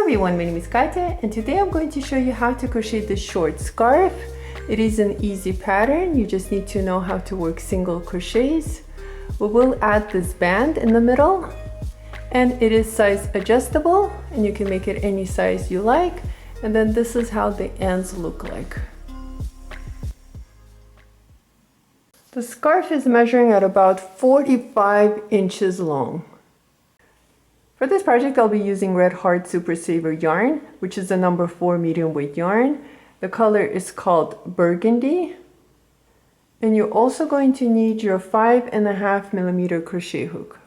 everyone, my name is Katya and today I'm going to show you how to crochet this short scarf. It is an easy pattern, you just need to know how to work single crochets. We will add this band in the middle and it is size adjustable and you can make it any size you like, and then this is how the ends look like. The scarf is measuring at about 45 inches long. For this project, I'll be using Red Heart Super Saver yarn, which is the number 4 medium weight yarn. The color is called burgundy. And you're also going to need your 5.5 millimeter crochet hook.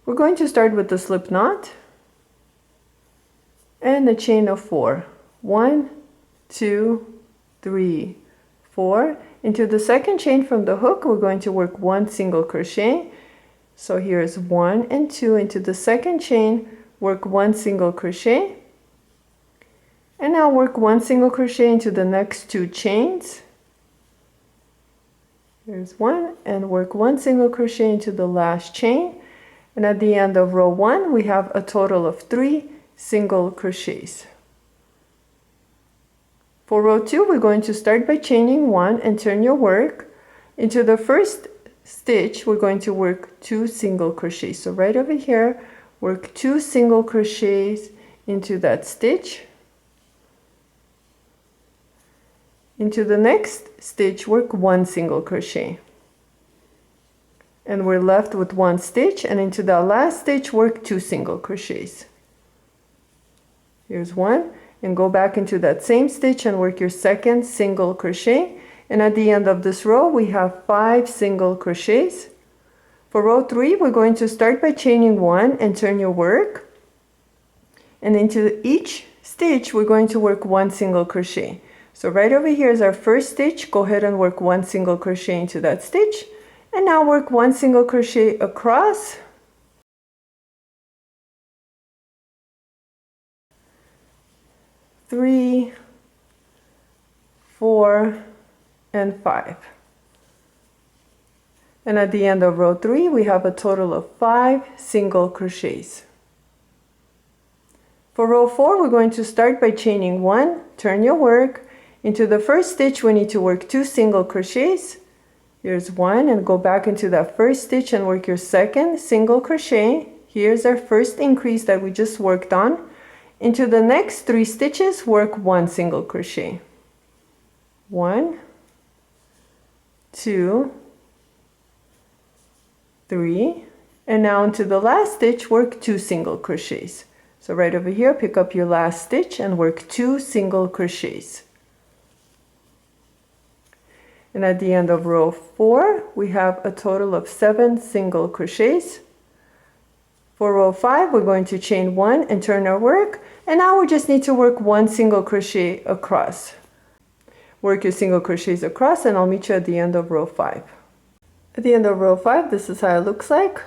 We're going to start with the slip knot and a chain of 4. 1, 2, 3, 4. Into the second chain from the hook, we're going to work 1 single crochet. So here's 1 and 2 into the second chain, work 1 single crochet, and now work 1 single crochet into the next 2 chains. Here's 1 and work 1 single crochet into the last chain, and at the end of row 1 we have a total of 3 single crochets. For row 2 we're going to start by chaining 1 and turn your work. Into the first stitch we're going to work 2 single crochets. So right over here work 2 single crochets into that stitch. Into the next stitch work 1 single crochet, and we're left with 1 stitch, and into the last stitch work 2 single crochets. Here's 1 and go back into that same stitch and work your second single crochet. And at the end of this row, we have 5 single crochets. For row 3, we're going to start by chaining 1 and turn your work. And into each stitch, we're going to work 1 single crochet. So right over here is our first stitch. Go ahead and work 1 single crochet into that stitch. And now work 1 single crochet across. 3, 4, and 5. And at the end of row 3 we have a total of 5 single crochets. For row 4 we're going to start by chaining 1, turn your work. Into the first stitch we need to work 2 single crochets. Here's 1 and go back into that first stitch and work your second single crochet. Here's our first increase that we just worked on. Into the next 3 stitches work 1 single crochet. 1, 2, 3, and now into the last stitch work 2 single crochets. So right over here pick up your last stitch and work 2 single crochets. And at the end of row 4 we have a total of 7 single crochets. For row 5 we're going to chain 1 and turn our work, and now we just need to work 1 single crochet across. Work your single crochets across and I'll meet you at the end of row 5. At the end of row 5 this is how it looks like.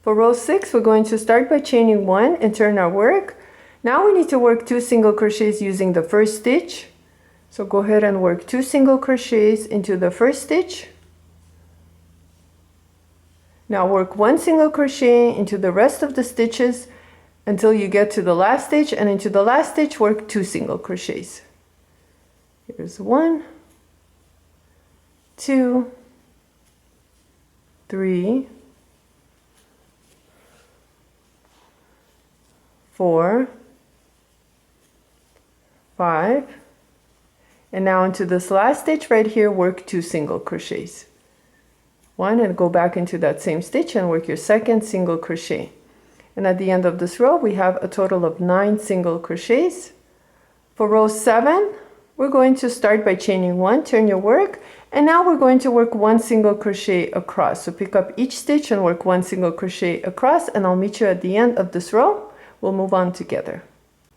For row 6 we're going to start by chaining 1 and turn our work. Now we need to work 2 single crochets using the first stitch. So go ahead and work 2 single crochets into the first stitch. Now work 1 single crochet into the rest of the stitches until you get to the last stitch, and into the last stitch work 2 single crochets. Here's 1, 2, 3, 4, 5, and now into this last stitch right here work 2 single crochets. 1 and go back into that same stitch and work your second single crochet. And at the end of this row we have a total of 9 single crochets. For row 7 we're going to start by chaining 1, turn your work, and now we're going to work 1 single crochet across. So pick up each stitch and work 1 single crochet across, and I'll meet you at the end of this row. We'll move on together.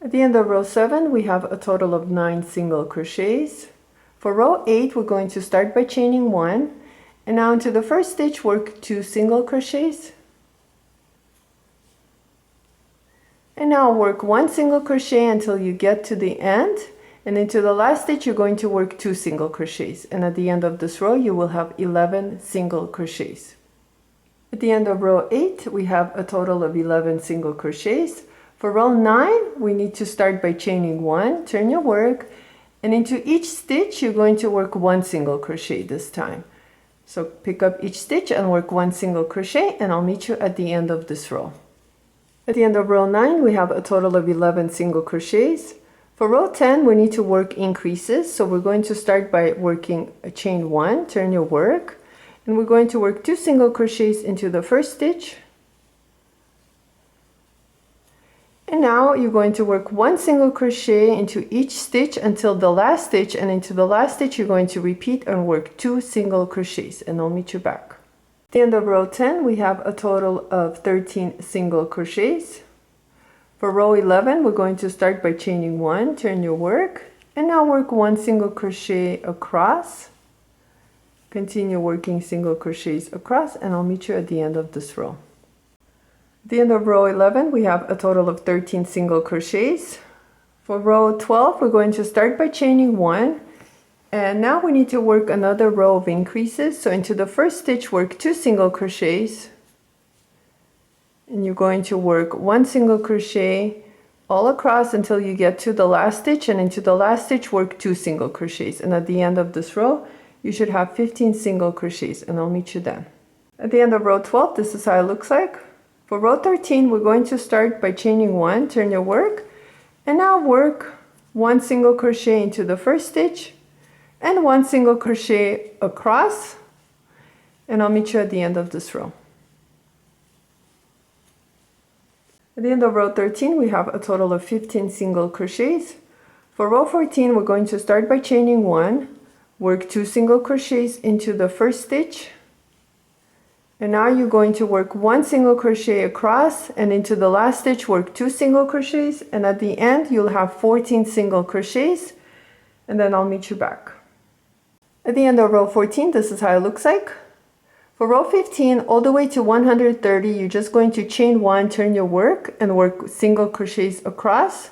At the end of row 7 we have a total of 9 single crochets. For row 8 we're going to start by chaining 1, and now into the first stitch work 2 single crochets. And now work 1 single crochet until you get to the end, and into the last stitch you're going to work 2 single crochets, and at the end of this row you will have 11 single crochets. At the end of row 8 we have a total of 11 single crochets. For row 9, we need to start by chaining 1, turn your work, and into each stitch you're going to work 1 single crochet this time. So pick up each stitch and work 1 single crochet, and I'll meet you at the end of this row. At the end of row 9, we have a total of 11 single crochets. For row 10, we need to work increases, so we're going to start by working a chain 1, turn your work, and we're going to work 2 single crochets into the first stitch. And now you're going to work 1 single crochet into each stitch until the last stitch, and into the last stitch you're going to repeat and work 2 single crochets, and I'll meet you back. At the end of row 10, we have a total of 13 single crochets. For row 11, we're going to start by chaining 1, turn your work, and now work 1 single crochet across. Continue working single crochets across, and I'll meet you at the end of this row. At the end of row 11, we have a total of 13 single crochets. For row 12, we're going to start by chaining 1, and now we need to work another row of increases. So into the first stitch, work 2 single crochets. And you're going to work 1 single crochet all across until you get to the last stitch, and into the last stitch work 2 single crochets, and at the end of this row you should have 15 single crochets, and I'll meet you then. At the end of row 12, this is how it looks like. For row 13, we're going to start by chaining 1, turn your work, and now work 1 single crochet into the first stitch and 1 single crochet across, and I'll meet you at the end of this row. At the end of row 13, we have a total of 15 single crochets. For row 14, we're going to start by chaining 1, work 2 single crochets into the first stitch, and now you're going to work 1 single crochet across, and into the last stitch work 2 single crochets, and at the end you'll have 14 single crochets, and then I'll meet you back. At the end of row 14, this is how it looks like. For row 15, all the way to 130, you're just going to chain 1, turn your work, and work single crochets across.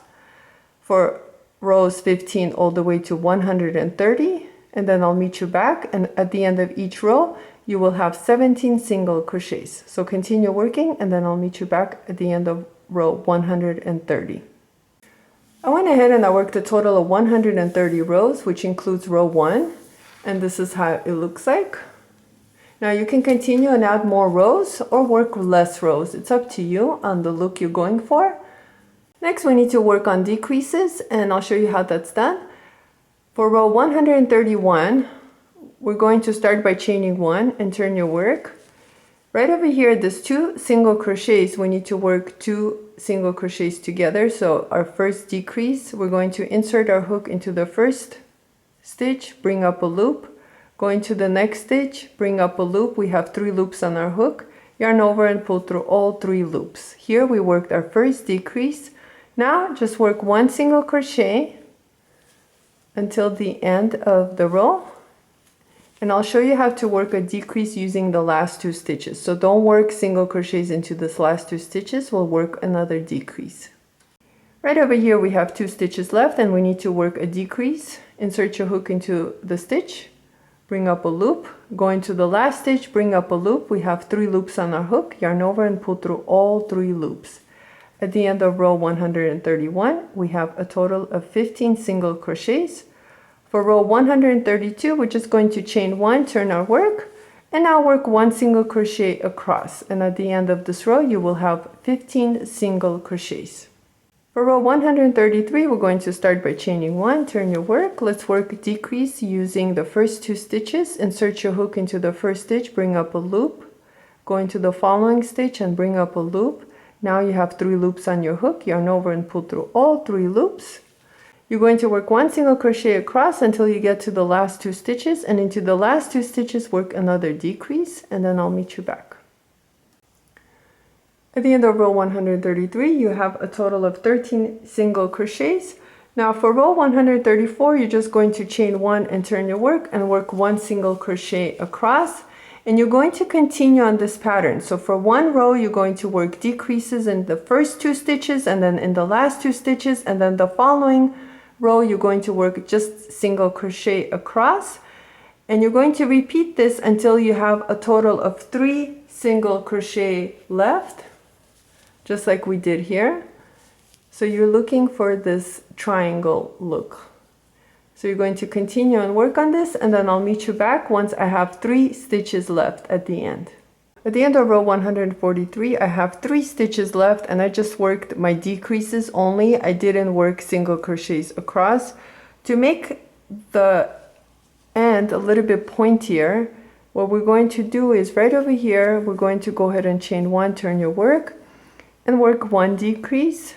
For rows 15 all the way to 130, and then I'll meet you back, and at the end of each row, you will have 17 single crochets. So continue working, and then I'll meet you back at the end of row 130. I went ahead and I worked a total of 130 rows, which includes row 1, and this is how it looks like. Now you can continue and add more rows or work less rows. It's up to you on the look you're going for. Next, we need to work on decreases, and I'll show you how that's done. For row 131, we're going to start by chaining 1 and turn your work. Right over here, there's 2 single crochets. We need to work 2 single crochets together. So our first decrease, we're going to insert our hook into the first stitch, bring up a loop. Going to the next stitch, bring up a loop. We have 3 loops on our hook. Yarn over and pull through all 3 loops. Here we worked our first decrease. Now just work 1 single crochet until the end of the row. And I'll show you how to work a decrease using the last 2 stitches. So don't work single crochets into this last 2 stitches. We'll work another decrease. Right over here we have 2 stitches left, and we need to work a decrease. Insert your hook into the stitch. Bring up a loop, go into the last stitch, bring up a loop. We have 3 loops on our hook, yarn over and pull through all 3 loops. At the end of row 131, we have a total of 15 single crochets. For row 132, we're just going to chain 1, turn our work, and now work 1 single crochet across. And at the end of this row, you will have 15 single crochets. For row 133, we're going to start by chaining 1, turn your work. Let's work decrease using the first 2 stitches. Insert your hook into the first stitch, bring up a loop. Go into the following stitch and bring up a loop. Now you have 3 loops on your hook, yarn over and pull through all 3 loops. You're going to work 1 single crochet across until you get to the last 2 stitches, and into the last 2 stitches work another decrease, and then I'll meet you back. At the end of row 133, you have a total of 13 single crochets. Now for row 134, you're just going to chain 1 and turn your work and work 1 single crochet across. And you're going to continue on this pattern. So for one row, you're going to work decreases in the first 2 stitches, and then in the last 2 stitches, and then the following row, you're going to work just single crochet across. And you're going to repeat this until you have a total of 3 single crochet left, just like we did here. So you're looking for this triangle look. So you're going to continue and work on this, and then I'll meet you back once I have 3 stitches left at the end. At the end of row 143, I have 3 stitches left, and I just worked my decreases only. I didn't work single crochets across. To make the end a little bit pointier, what we're going to do is right over here, we're going to go ahead and chain 1, turn your work, and work 1 decrease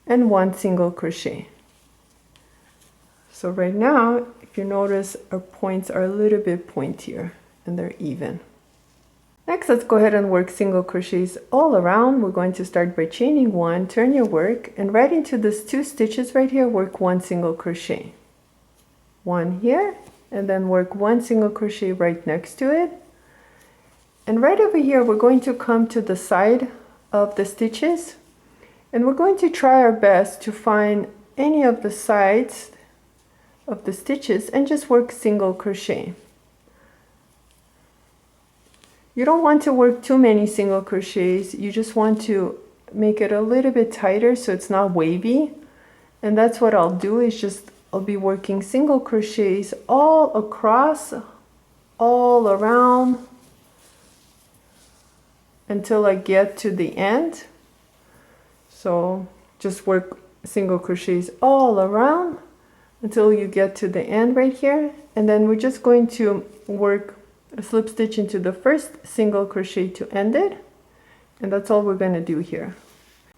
and 1 single crochet. So right now, if you notice, our points are a little bit pointier and they're even. Next, let's go ahead and work single crochets all around. We're going to start by chaining 1, turn your work, and right into this 2 stitches right here, work 1 single crochet. 1 here, and then work 1 single crochet right next to it. And right over here, we're going to come to the side of the stitches, and we're going to try our best to find any of the sides of the stitches and just work single crochet. You don't want to work too many single crochets, you just want to make it a little bit tighter so it's not wavy. And that's what I'll do, is I'll be working single crochets all across, all around, until I get to the end. So just work single crochets all around until you get to the end right here, and then we're just going to work a slip stitch into the first single crochet to end it, and that's all we're going to do here.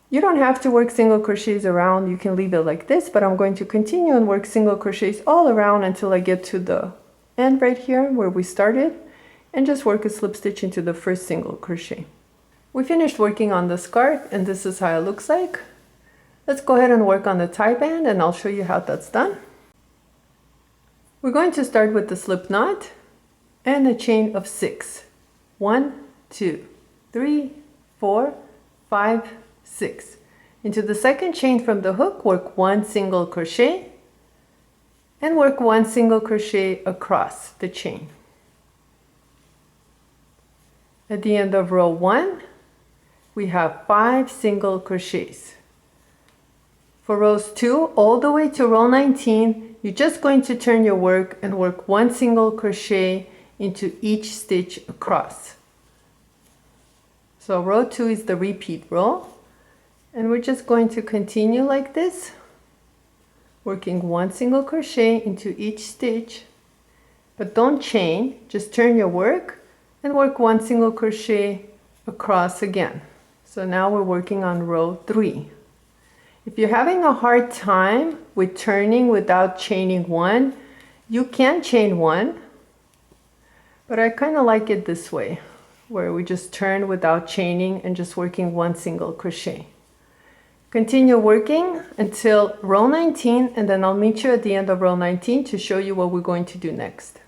You don't have to work single crochets around, you can leave it like this, but I'm going to continue and work single crochets all around until I get to the end right here where we started, and just work a slip stitch into the first single crochet. We finished working on the scarf, and this is how it looks like. Let's go ahead and work on the tie band, and I'll show you how that's done. We're going to start with the slip knot and a chain of 6. 1, 2, 3, 4, 5, 6. Into the second chain from the hook, work 1 single crochet and work 1 single crochet across the chain. At the end of row 1, we have 5 single crochets. For rows 2 all the way to row 19, you're just going to turn your work and work 1 single crochet into each stitch across. So row 2 is the repeat row, and we're just going to continue like this, working 1 single crochet into each stitch, but don't chain, just turn your work and work 1 single crochet across again. So now we're working on row 3. If you're having a hard time with turning without chaining 1, you can chain 1, but I kind of like it this way, where we just turn without chaining and just working 1 single crochet. Continue working until row 19, and then I'll meet you at the end of row 19 to show you what we're going to do next.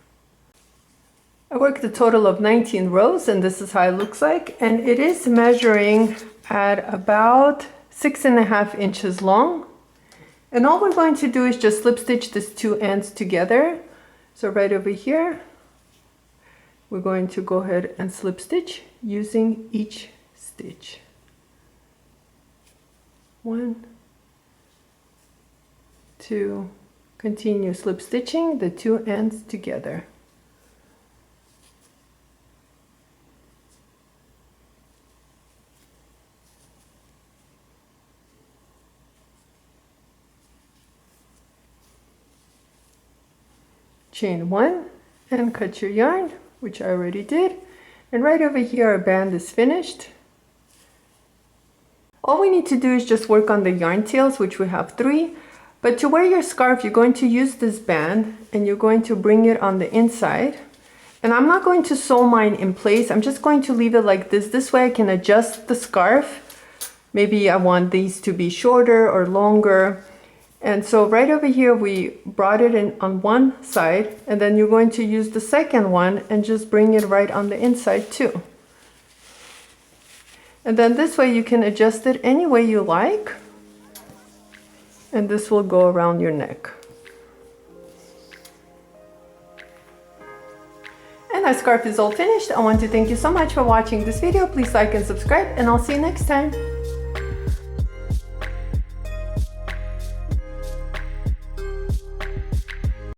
I worked a total of 19 rows, and this is how it looks like, and it is measuring at about 6.5 inches long. And all we're going to do is just slip stitch these 2 ends together. So right over here, we're going to go ahead and slip stitch using each stitch. 1, 2, continue slip stitching the 2 ends together. Chain 1 and cut your yarn, which I already did. And right over here our band is finished. All we need to do is just work on the yarn tails, which we have 3. But to wear your scarf, you're going to use this band and you're going to bring it on the inside. And I'm not going to sew mine in place. I'm just going to leave it like this. This way I can adjust the scarf. Maybe I want these to be shorter or longer. And so right over here, we brought it in on one side, and then you're going to use the second one and just bring it right on the inside too. And then this way you can adjust it any way you like. And this will go around your neck. And our scarf is all finished. I want to thank you so much for watching this video. Please like and subscribe, and I'll see you next time.